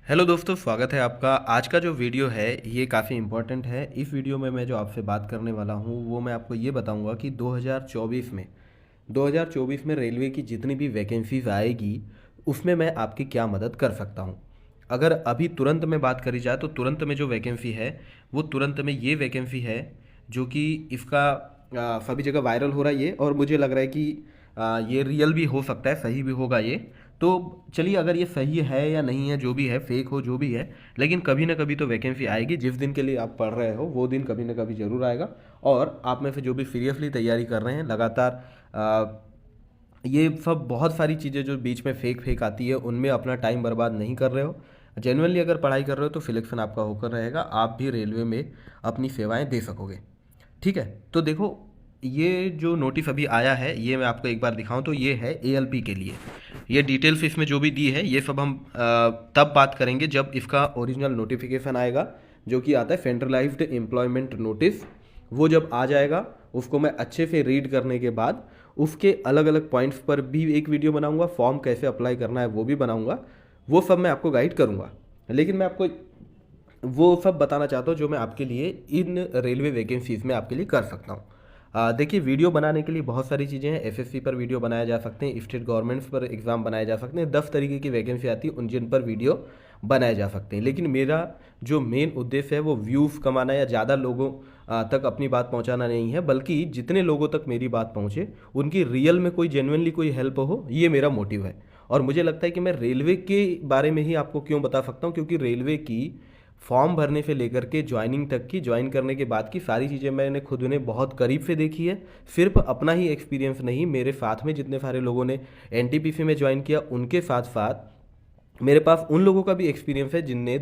Hello दोस्तों, स्वागत है आपका। आज का जो वीडियो है ये काफ़ी इम्पोर्टेंट है। इस वीडियो में मैं जो आपसे बात करने वाला हूँ वो मैं आपको ये बताऊँगा कि 2024 में रेलवे की जितनी भी वैकेंसीज आएगी उसमें मैं आपकी क्या मदद कर सकता हूँ। अगर अभी तुरंत में बात करी जाए तो तुरंत में जो वैकेंसी है वो तुरंत में ये वैकेंसी है जो कि इसका सभी जगह वायरल हो रहा है ये, और मुझे लग रहा है कि ये रियल भी हो सकता है, सही भी होगा ये। तो चलिए, अगर ये सही है या नहीं है, जो भी है, फेक हो जो भी है, लेकिन कभी ना कभी तो वैकेंसी आएगी। जिस दिन के लिए आप पढ़ रहे हो वो दिन कभी ना कभी ज़रूर आएगा। और आप में से जो भी सीरियसली तैयारी कर रहे हैं लगातार, ये सब बहुत सारी चीज़ें जो बीच में फेक फेक आती है उनमें अपना टाइम बर्बाद नहीं कर रहे हो, जेनुअनली अगर पढ़ाई कर रहे हो तो सिलेक्शन आपका होकर रहेगा, आप भी रेलवे में अपनी सेवाएं दे सकोगे। ठीक है, तो देखो, ये जो नोटिस अभी आया है ये मैं आपको एक बार दिखाऊं तो ये है एएलपी के लिए। ये डिटेल्स इसमें जो भी दी है ये सब हम तब बात करेंगे जब इसका ओरिजिनल नोटिफिकेशन आएगा, जो कि आता है सेंट्रलाइज्ड एम्प्लॉयमेंट नोटिस। वो जब आ जाएगा उसको मैं अच्छे से रीड करने के बाद उसके अलग अलग पॉइंट्स पर भी एक वीडियो बनाऊंगा, फॉर्म कैसे अप्लाई करना है वो भी बनाऊंगा, वो सब मैं आपको गाइड करूंगा। लेकिन मैं आपको वो सब बताना चाहता हूँ जो मैं आपके लिए इन रेलवे वैकेंसीज में आपके लिए कर सकता हूँ। देखिए, वीडियो बनाने के लिए बहुत सारी चीज़ें हैं। एसएससी पर वीडियो बनाया जा सकते हैं, स्टेट गवर्नमेंट्स पर एग्ज़ाम बनाए जा सकते हैं, 10 तरीके की वैकेंसी आती है उन जिन पर वीडियो बनाए जा सकते हैं। लेकिन मेरा जो मेन उद्देश्य है वो व्यूज़ कमाना या ज़्यादा लोगों तक अपनी बात पहुंचाना नहीं है, बल्कि जितने लोगों तक मेरी बात पहुंचे उनकी रियल में कोई जेन्युइनली कोई हेल्प हो, ये मेरा मोटिव है। और मुझे लगता है कि मैं रेलवे के बारे में ही आपको क्यों बता सकता हूँ, क्योंकि रेलवे की फॉर्म भरने से लेकर के ज्वाइनिंग तक की, ज्वाइन करने के बाद की सारी चीज़ें मैंने खुद ने बहुत करीब से देखी है। सिर्फ अपना ही एक्सपीरियंस नहीं, मेरे साथ में जितने सारे लोगों ने एनटीपीसी में ज्वाइन किया उनके साथ साथ मेरे पास उन लोगों का भी एक्सपीरियंस है जिनने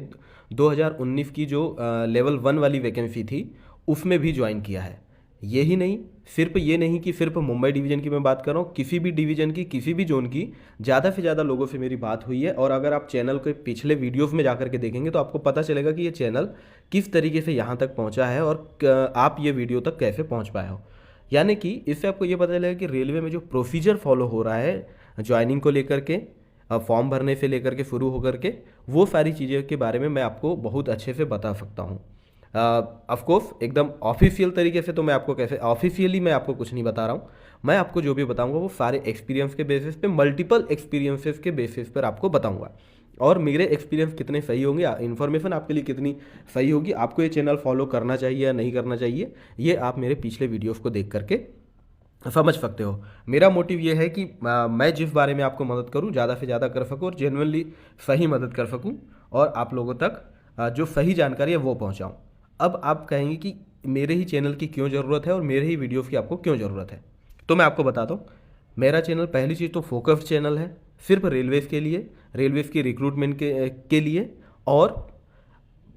2019 की जो लेवल 1 वाली वैकेंसी थी उसमें भी ज्वाइन किया है। यही नहीं, सिर्फ ये नहीं कि सिर्फ मुंबई डिवीज़न की मैं बात कर रहा हूँ, किसी भी डिवीज़न की, किसी भी जोन की ज़्यादा से ज़्यादा लोगों से मेरी बात हुई है। और अगर आप चैनल के पिछले वीडियोस में जाकर के देखेंगे तो आपको पता चलेगा कि ये चैनल किस तरीके से यहाँ तक पहुँचा है और आप ये वीडियो तक कैसे पहुँच पाए हो। यानी कि इससे आपको ये पता चलेगा कि रेलवे में जो प्रोसीजर फॉलो हो रहा है ज्वाइनिंग को लेकर के, फॉर्म भरने से लेकर के शुरू होकर के, वो सारी चीज़ों के बारे में मैं आपको बहुत अच्छे से बता सकता हूँ। ऑफ कोर्स एकदम ऑफिशियल तरीके से तो मैं आपको कैसे ऑफिशियली मैं आपको कुछ नहीं बता रहा हूँ। मैं आपको जो भी बताऊंगा वो सारे एक्सपीरियंस के बेसिस पे, मल्टीपल एक्सपीरियंसेस के बेसिस पर आपको बताऊंगा। और मेरे एक्सपीरियंस कितने सही होंगे, इन्फॉर्मेशन आपके लिए कितनी सही होगी, आपको ये चैनल फॉलो करना चाहिए या नहीं करना चाहिए, ये आप मेरे पिछले वीडियोस को देख करके समझ सकते हो। मेरा मोटिव ये है कि मैं जिस बारे में आपको मदद करूं ज़्यादा से ज़्यादा कर सकूं और जेनुअनली सही मदद कर सकूं और आप लोगों तक जो सही जानकारी है वो पहुंचाऊं। अब आप कहेंगे कि मेरे ही चैनल की क्यों ज़रूरत है और मेरे ही वीडियोस की आपको क्यों ज़रूरत है। तो मैं आपको बताता हूँ। मेरा चैनल पहली चीज़ तो फोकस्ड चैनल है, सिर्फ रेलवेज़ के लिए, रेलवेज़ की रिक्रूटमेंट के लिए। और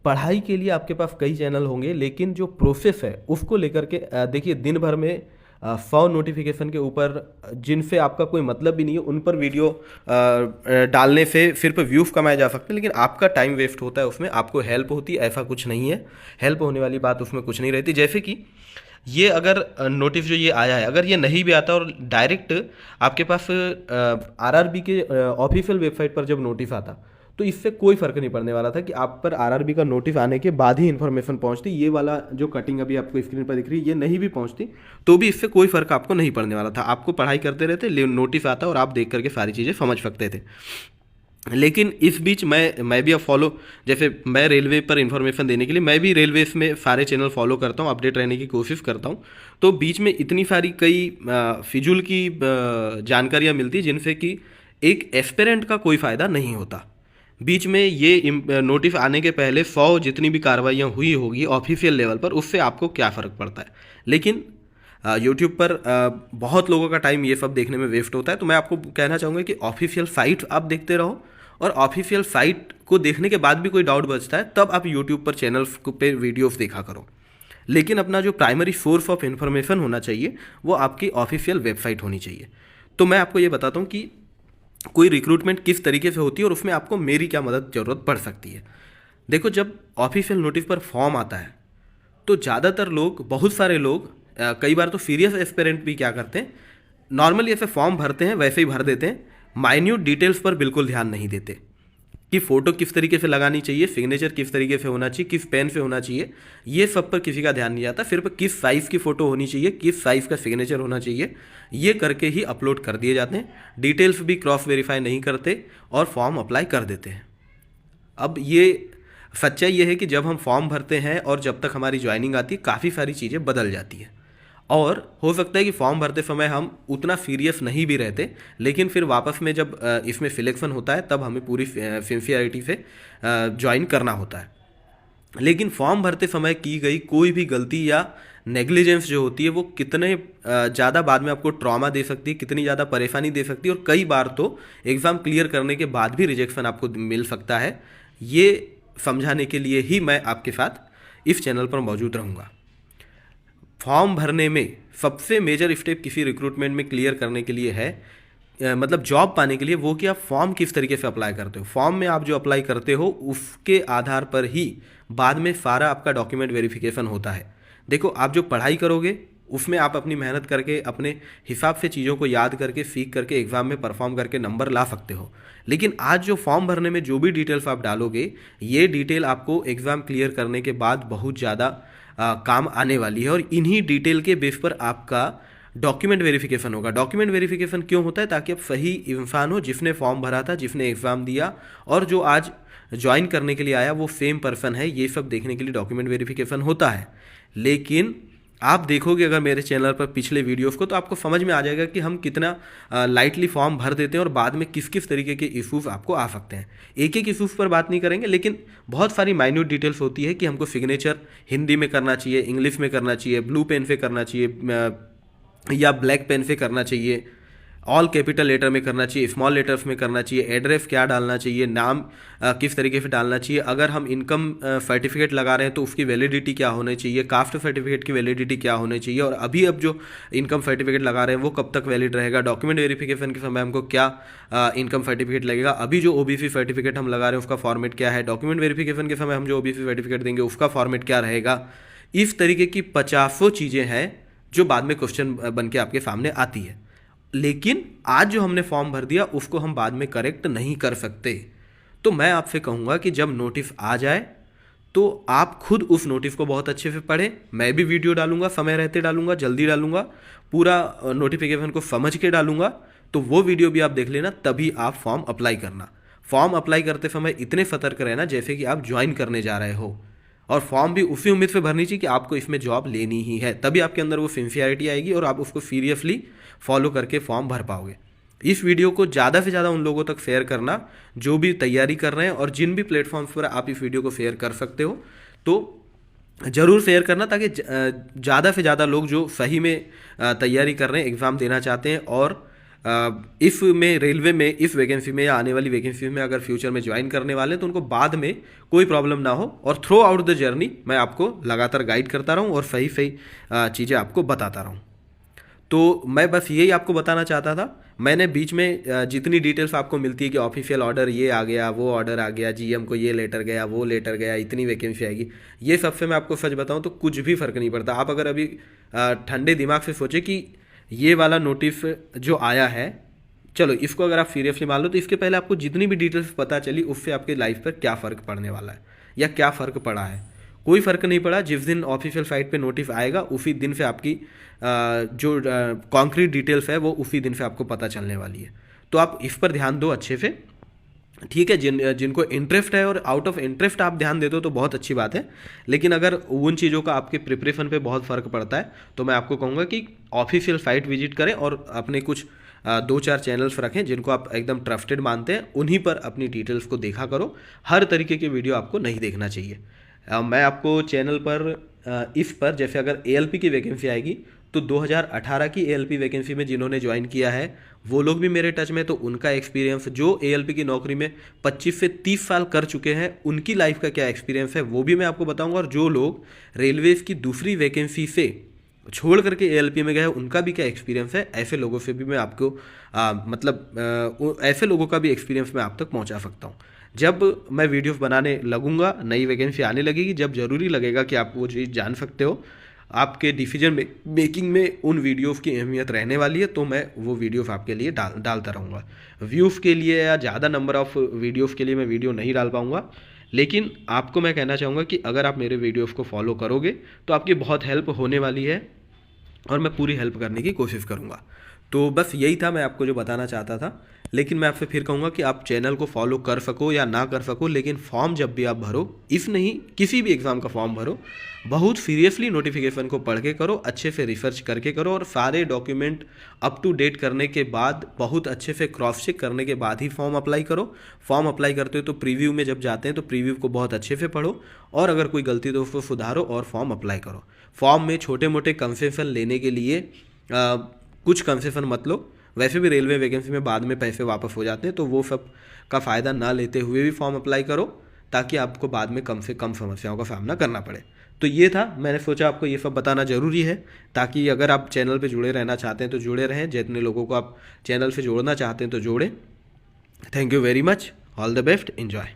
पढ़ाई के लिए आपके पास कई चैनल होंगे, लेकिन जो प्रोसेस है उसको लेकर के देखिए, दिन भर में 100 नोटिफिकेशन के ऊपर जिनसे आपका कोई मतलब भी नहीं है उन पर वीडियो डालने से सिर्फ व्यूज़ कमाए जा सकते हैं, लेकिन आपका टाइम वेस्ट होता है उसमें, आपको हेल्प होती है ऐसा कुछ नहीं है। हेल्प होने वाली बात उसमें कुछ नहीं रहती। जैसे कि ये अगर नोटिस जो ये आया है, अगर ये नहीं भी आता और डायरेक्ट आपके पास आरआरबी के ऑफिशियल वेबसाइट पर जब नोटिस आता तो इससे कोई फर्क नहीं पड़ने वाला था कि आप पर आरआरबी का नोटिस आने के बाद ही इन्फॉर्मेशन पहुंचती। ये वाला जो कटिंग अभी आपको स्क्रीन पर दिख रही है ये नहीं भी पहुंचती तो भी इससे कोई फर्क आपको नहीं पड़ने वाला था। आपको पढ़ाई करते रहते, नोटिस आता और आप देख करके सारी चीज़ें समझ सकते थे। लेकिन इस बीच मैं भी अब फॉलो, जैसे मैं रेलवे पर इंफॉर्मेशन देने के लिए मैं भी रेलवेज में सारे चैनल फॉलो करता हूँ, अपडेट रहने की कोशिश करता हूँ। तो बीच में इतनी सारी कई फिजूल की जानकारियाँ मिलती जिनसे कि एक एस्पिरेंट का कोई फ़ायदा नहीं होता। बीच में ये नोटिस आने के पहले 100 जितनी भी कार्रवाइयाँ हुई होगी ऑफिशियल लेवल पर, उससे आपको क्या फ़र्क पड़ता है। लेकिन यूट्यूब पर बहुत लोगों का टाइम ये सब देखने में वेस्ट होता है। तो मैं आपको कहना चाहूँगा कि ऑफिशियल साइट आप देखते रहो, और ऑफिशियल साइट को देखने के बाद भी कोई डाउट बचता है तब आप यूट्यूब पर चैनल्स पे वीडियोस देखा करो। लेकिन अपना जो प्राइमरी सोर्स ऑफ इन्फॉर्मेशन होना चाहिए वो आपकी ऑफिशियल वेबसाइट होनी चाहिए। तो मैं आपको ये बताता हूँ कि कोई रिक्रूटमेंट किस तरीके से होती है और उसमें आपको मेरी क्या मदद ज़रूरत पड़ सकती है। देखो, जब ऑफिशियल नोटिस पर फॉर्म आता है तो ज़्यादातर लोग, बहुत सारे लोग, कई बार तो सीरियस एस्पिरेंट भी क्या करते हैं, नॉर्मली ऐसे फॉर्म भरते हैं वैसे ही भर देते हैं, माइन्यूट डिटेल्स पर बिल्कुल ध्यान नहीं देते। कि फ़ोटो किस तरीके से लगानी चाहिए, सिग्नेचर किस तरीके से होना चाहिए, किस पेन से होना चाहिए, ये सब पर किसी का ध्यान नहीं जाता। सिर्फ किस साइज़ की फ़ोटो होनी चाहिए, किस साइज़ का सिग्नेचर होना चाहिए, ये करके ही अपलोड कर दिए जाते हैं। डिटेल्स भी क्रॉस वेरीफाई नहीं करते और फॉर्म अप्लाई कर देते हैं। अब ये सच्चाई ये है कि जब हम फॉर्म भरते हैं और जब तक हमारी ज्वाइनिंग आती है, काफ़ी सारी चीज़ें बदल जाती है। और हो सकता है कि फॉर्म भरते समय हम उतना सीरियस नहीं भी रहते, लेकिन फिर वापस में जब इसमें सिलेक्शन होता है तब हमें पूरी सिंसियरिटी से ज्वाइन करना होता है। लेकिन फॉर्म भरते समय की गई कोई भी गलती या नेग्लिजेंस जो होती है वो कितने ज़्यादा बाद में आपको ट्रॉमा दे सकती है, कितनी ज़्यादा परेशानी दे सकती है, और कई बार तो एग्ज़ाम क्लियर करने के बाद भी रिजेक्शन आपको मिल सकता है। ये समझाने के लिए ही मैं आपके साथ इस चैनल पर मौजूद रहूँगा। फॉर्म भरने में सबसे मेजर स्टेप किसी रिक्रूटमेंट में क्लियर करने के लिए है, मतलब जॉब पाने के लिए, वो कि आप फॉर्म किस तरीके से अप्लाई करते हो। फॉर्म में आप जो अप्लाई करते हो उसके आधार पर ही बाद में सारा आपका डॉक्यूमेंट वेरिफिकेशन होता है। देखो, आप जो पढ़ाई करोगे उसमें आप अपनी मेहनत करके अपने हिसाब से चीज़ों को याद करके सीख करके एग्ज़ाम में परफॉर्म करके नंबर ला सकते हो। लेकिन आज जो फॉर्म भरने में जो भी डिटेल्स आप डालोगे, ये डिटेल आपको एग्ज़ाम क्लियर करने के बाद बहुत ज़्यादा काम आने वाली है, और इन्हीं डिटेल के बेस पर आपका डॉक्यूमेंट वेरिफिकेशन होगा। डॉक्यूमेंट वेरिफिकेशन क्यों होता है? ताकि आप सही इंसान हो, जिसने फॉर्म भरा था, जिसने एग्ज़ाम दिया, और जो आज ज्वाइन करने के लिए आया वो सेम पर्सन है। ये सब देखने के लिए डॉक्यूमेंट वेरिफिकेशन होता है। लेकिन आप देखोगे अगर मेरे चैनल पर पिछले वीडियोस को, तो आपको समझ में आ जाएगा कि हम कितना लाइटली फॉर्म भर देते हैं और बाद में किस किस तरीके के इशूज़ आपको आ सकते हैं। एक एक इशूज़ पर बात नहीं करेंगे, लेकिन बहुत सारी माइन्यूट डिटेल्स होती है कि हमको सिग्नेचर हिंदी में करना चाहिए, इंग्लिश में करना चाहिए, ब्लू पेन से करना चाहिए या ब्लैक पेन से करना चाहिए, ऑल कैपिटल लेटर में करना चाहिए, स्मॉल लेटर्स में करना चाहिए, एड्रेस क्या डालना चाहिए, नाम किस तरीके से डालना चाहिए, अगर हम इनकम सर्टिफिकेट लगा रहे हैं तो उसकी वैलिडिटी क्या होनी चाहिए, कास्ट सर्टिफिकेट की वैलिडिटी क्या होनी चाहिए, और अभी अब जो इनकम सर्टिफिकेट लगा रहे हैं वो कब तक वैलिड रहेगा, डॉक्यूमेंट वेरिफिकेशन के समय हमको क्या इनकम सर्टिफिकेट लगेगा, अभी जो ओबीसी सर्टिफिकेट हम लगा रहे हैं उसका फॉर्मेट क्या है, डॉक्यूमेंट वेरिफिकेशन के समय हम जो ओबीसी सर्टिफिकेट देंगे उसका फॉर्मेट क्या रहेगा। इस तरीके की 50 चीज़ें हैं जो बाद में क्वेश्चन बन के आपके सामने आती है। लेकिन आज जो हमने फॉर्म भर दिया उसको हम बाद में करेक्ट नहीं कर सकते। तो मैं आपसे कहूँगा कि जब नोटिस आ जाए तो आप खुद उस नोटिस को बहुत अच्छे से पढ़ें। मैं भी वीडियो डालूंगा, समय रहते डालूंगा, जल्दी डालूंगा, पूरा नोटिफिकेशन को समझ के डालूंगा, तो वो वीडियो भी आप देख लेना, तभी आप फॉर्म अप्लाई करना। फॉर्म अप्लाई करते समय इतने सतर्क रहना जैसे कि आप ज्वाइन करने जा रहे हो, और फॉर्म भी उसी उम्मीद से भरनी चाहिए कि आपको इसमें जॉब लेनी ही है, तभी आपके अंदर वो सिंसियरिटी आएगी और आप उसको सीरियसली फॉलो करके फॉर्म भर पाओगे। इस वीडियो को ज़्यादा से ज़्यादा उन लोगों तक शेयर करना जो भी तैयारी कर रहे हैं, और जिन भी प्लेटफॉर्म्स पर आप इस वीडियो को शेयर कर सकते हो तो ज़रूर शेयर करना, ताकि ज़्यादा से ज़्यादा लोग जो सही में तैयारी कर रहे हैं, एग्ज़ाम देना चाहते हैं, और इस में रेलवे में इस वैकेंसी में या आने वाली वैकेंसी में अगर फ्यूचर में ज्वाइन करने वाले हैं तो उनको बाद में कोई प्रॉब्लम ना हो, और थ्रू आउट द जर्नी मैं आपको लगातार गाइड करता रहूं और सही सही चीज़ें आपको बताता रहूं। तो मैं बस यही आपको बताना चाहता था। मैंने बीच में जितनी डिटेल्स आपको मिलती है कि ऑफिशियल ऑर्डर ये आ गया, वो ऑर्डर आ गया, जीएम को ये लेटर गया, वो लेटर गया, इतनी वैकेंसी आएगी, ये सबसे मैं आपको सच बताऊं तो कुछ भी फ़र्क नहीं पड़ता। आप अगर अभी ठंडे दिमाग से सोचे कि ये वाला नोटिस जो आया है, चलो इसको अगर आप सीरियसली मान लो, तो इसके पहले आपको जितनी भी डिटेल्स पता चली उससे आपके लाइफ पर क्या फ़र्क पड़ने वाला है या क्या फ़र्क पड़ा है। कोई फ़र्क नहीं पड़ा। जिस दिन ऑफिशियल साइट पे नोटिस आएगा उसी दिन से आपकी जो कॉन्क्रीट डिटेल्स है वो उसी दिन से आपको पता चलने वाली है। तो आप इस पर ध्यान दो अच्छे से, ठीक है। जिनको इंटरेस्ट है और आउट ऑफ इंटरेस्ट आप ध्यान देते हो तो बहुत अच्छी बात है, लेकिन अगर उन चीज़ों का आपके प्रिपरेशन पे बहुत फ़र्क पड़ता है तो मैं आपको कहूँगा कि ऑफिशियल साइट विजिट करें और अपने कुछ 2-4 चैनल्स रखें जिनको आप एकदम ट्रस्टेड मानते हैं, उन्हीं पर अपनी डिटेल्स को देखा करो। हर तरीके की वीडियो आपको नहीं देखना चाहिए। मैं आपको चैनल पर इस पर जैसे अगर एएलपी की वैकेंसी आएगी तो 2018 की एएलपी वैकेंसी में जिन्होंने ज्वाइन किया है वो लोग भी मेरे टच में, तो उनका एक्सपीरियंस, जो एएलपी की नौकरी में 25 से 30 साल कर चुके हैं उनकी लाइफ का क्या एक्सपीरियंस है वो भी मैं आपको बताऊंगा, और जो लोग रेलवेज़ की दूसरी वैकेंसी से छोड़ करके एएलपी में गए उनका भी क्या एक्सपीरियंस है, ऐसे लोगों से भी मैं आपको ऐसे लोगों का भी एक्सपीरियंस मैं आप तक पहुँचा सकता हूँ। जब मैं वीडियोस बनाने लगूंगा, नई वैकेंसी आने लगेगी, जब ज़रूरी लगेगा कि आप वो चीज़ जान सकते हो, आपके डिसीजन मेकिंग में उन वीडियोज़ की अहमियत रहने वाली है, तो मैं वो वीडियोज़ आपके लिए डालता रहूँगा। व्यूज़ के लिए या ज़्यादा नंबर ऑफ़ वीडियोज़ के लिए मैं वीडियो नहीं डाल पाऊँगा, लेकिन आपको मैं कहना चाहूँगा कि अगर आप मेरे वीडियोज़ को फॉलो करोगे तो आपकी बहुत हेल्प होने वाली है और मैं पूरी हेल्प करने की कोशिश करूँगा। तो बस यही था मैं आपको जो बताना चाहता था। लेकिन मैं आपसे फिर कहूँगा कि आप चैनल को फॉलो कर सको या ना कर सको, लेकिन फॉर्म जब भी आप भरो, इफ़ नहीं किसी भी एग्ज़ाम का फॉर्म भरो, बहुत सीरियसली नोटिफिकेशन को पढ़ के करो, अच्छे से रिसर्च करके करो और सारे डॉक्यूमेंट अप टू डेट करने के बाद, बहुत अच्छे से क्रॉस चेक करने के बाद ही फॉर्म अप्लाई करो। फॉर्म अप्लाई करते हो तो प्रीव्यू में जब जाते हैं तो प्रीव्यू को बहुत अच्छे से पढ़ो और अगर कोई गलती तो उसको सुधारो और फॉर्म अप्लाई करो। फॉर्म में छोटे मोटे कंसेशन लेने के लिए कुछ कंसेशन मत लो, वैसे भी रेलवे वैकेंसी में बाद में पैसे वापस हो जाते हैं, तो वो सब का फ़ायदा ना लेते हुए भी फॉर्म अप्लाई करो ताकि आपको बाद में कम से कम समस्याओं का सामना करना पड़े। तो ये था, मैंने सोचा आपको ये सब बताना ज़रूरी है ताकि अगर आप चैनल पे जुड़े रहना चाहते हैं तो जुड़े रहें, जितने लोगों को आप चैनल से जोड़ना चाहते हैं तो जोड़ें। Thank you very much, all the best, enjoy.